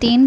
3